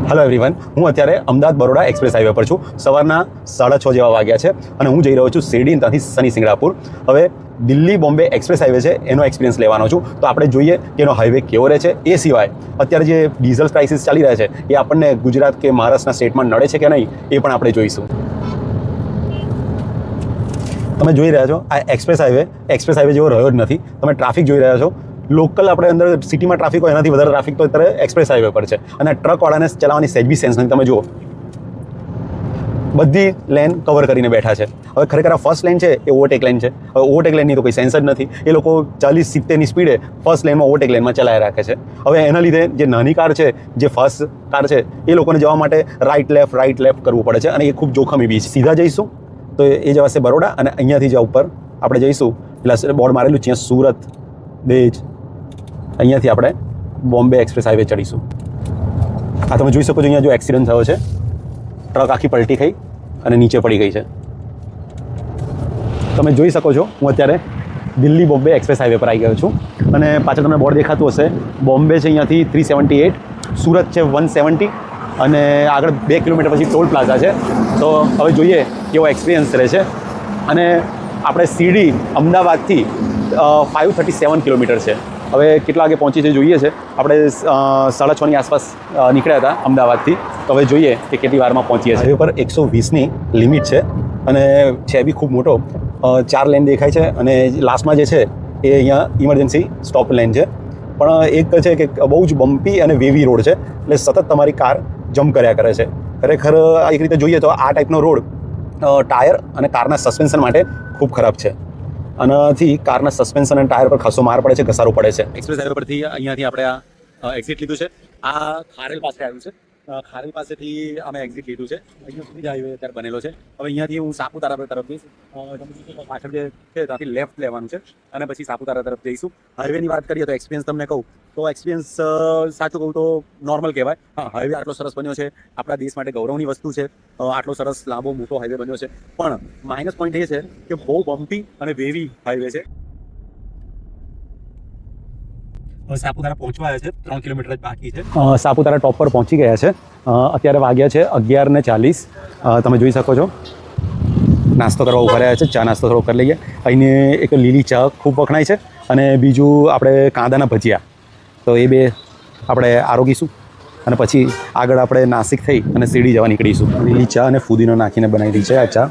Hello everyone, હું અત્યારે Ahmedabad Baroda express highway પર છું. સવારના 6:30 જેવા વાગ્યા છે અને હું જઈ રહ્યો છું શિરડી ત્યાંથી શનિ સિંગડાપુર. હવે દિલ્હી બોમ્બે એક્સપ્રેસ હાઈવે છે એનો એક્સપિરિયન્સ લેવાનો છું. તો આપણે જોઈએ કે એનો હાઈવે કેવો રહે છે. એ સિવાય અત્યારે જે ડીઝલ પ્રાઇસીસ ચાલી રહ્યા છે એ આપણને ગુજરાત કે મહારાષ્ટ્રના સ્ટેટમાં નડે છે કે નહીં એ પણ આપણે જોઈશું. તમે જોઈ રહ્યા છો આ એક્સપ્રેસ હાઈવે જેવો રહ્યો જ નથી. તમે ટ્રાફિક જોઈ રહ્યા છો. લોકલ આપણે અંદર સિટીમાં ટ્રાફિક હોય એનાથી વધારે ટ્રાફિક તો અત્યારે એક્સપ્રેસ હાઈવે પર છે અને ટ્રકવાળાને ચલાવવાની સહેજ બી સેન્સ નથી. તમે જુઓ, બધી લેન કવર કરીને બેઠા છે. હવે ખરેખર આ ફર્સ્ટ લેન છે એ ઓવરટેક લેન છે. હવે ઓવરટેક લેનની તો કોઈ સેન્સ જ નથી. એ લોકો 40-70ની સ્પીડે ફર્સ્ટ લેનમાં ઓવરટેક લેનમાં ચલાવી રાખે છે. હવે એના લીધે જે નાની કાર છે, જે ફર્સ્ટ કાર છે, એ લોકોને જવા માટે રાઈટ લેફ્ટ કરવું પડે છે અને એ ખૂબ જોખમી બી છે. સીધા જઈશું તો એ જવાશે બરોડા અને અહીંયાથી જ ઉપર આપણે જઈશું એટલે બોર્ડ મારેલું છે સુરત દેજ. અહીંયાથી આપણે બોમ્બે એક્સપ્રેસ હાઈવે ચડીશું. આ તમે જોઈ શકો છો અહીંયા જો એક્સિડન્ટ થયો છે. ટ્રક આખી પલટી ખાઈ અને નીચે પડી ગઈ છે. તમે જોઈ શકો છો હું અત્યારે દિલ્હી બોમ્બે એક્સપ્રેસ હાઈવે પર આવી ગયો છું અને પાછળ તમને બોર્ડ દેખાતું હશે. બોમ્બે છે અહીંયાથી 378, સુરત છે 170 અને આગળ 2 કિલોમીટર પછી ટોલ પ્લાઝા છે. તો હવે જોઈએ કેવો એક્સપિરિયન્સ રહે છે. અને આપણે શિરડી અમદાવાદથી 537 કિલોમીટર છે. હવે કેટલા વાગે પહોંચી છે જોઈએ છે. આપણે 6:30ની આસપાસ નીકળ્યા હતા અમદાવાદથી. તો હવે જોઈએ કે કેટલી વારમાં પહોંચીએ છીએ. હાઈવે પર 120ની લિમિટ છે અને છે બી ખૂબ મોટો. 4 લેન દેખાય છે અને લાસ્ટમાં જે છે એ અહીંયા ઇમરજન્સી સ્ટોપ લેન છે. પણ એક છે કે બહુ જ બમ્પી અને વેવી રોડ છે એટલે સતત તમારી કાર જમ્પ કર્યા કરે છે. ખરેખર એક રીતે જોઈએ તો આ ટાઈપનો રોડ ટાયર અને કારના સસ્પેન્શન માટે ખૂબ ખરાબ છે. આનાથી કારના સસ્પેન્શન અને ટાયર પર ખાસો માર પડે છે, ઘસારો પડે છે. એક્સપ્રેસ હાઈવે પરથી અહીંયાથી આપણે આ એક્ઝિટ લીધું છે. આ ખારેલ પાસે આવ્યું છે. ખારેલ પાસેથી અમે એક્ઝિટ લીધું છે. અહીંયા સુધી જ હાઈવે અત્યારે બનેલો છે. હવે અહીંયાથી હું સાપુતારા તરફ જઈશ. પાછળ જે છે ત્યાંથી લેફ્ટ લેવાનું છે અને પછી સાપુતારા તરફ જઈશું. હાઈવેની વાત કરીએ તો એક્સપિરિયન્સ તમને કહું તો એક્સપિરિયન્સ સાચું કહું તો નોર્મલ કહેવાય. હા, હાઈવે આટલો સરસ બન્યો છે, આપણા દેશ માટે ગૌરવની વસ્તુ છે. આટલો સરસ લાંબો મોટો હાઈવે બન્યો છે. પણ માઇનસ પોઈન્ટ એ છે કે બહુ બમ્પી અને વેવી હાઈવે છે. સાપુતારા પહોંચવા આવ્યા છે, 3 કિલોમીટર જ બાકી છે. સાપુતારા ટોપ પર પહોંચી ગયા છે. અત્યારે વાગ્યા છે 11:40. તમે જોઈ શકો છો નાસ્તો કરવા ઉભા રહ્યા છે. ચા નાસ્તો થોડો કરી લઈએ. અહીંની એક લીલી ચા ખૂબ વખણાય છે અને બીજું આપણે કાંદાના ભજીયા. તો એ બે આપણે આરોગીશું અને પછી આગળ આપણે નાસિક થઈ અને શિરડી જવા નીકળીશું. લીલી ચા અને ફુદીનો નાખીને બનાવેલી છે આ ચા.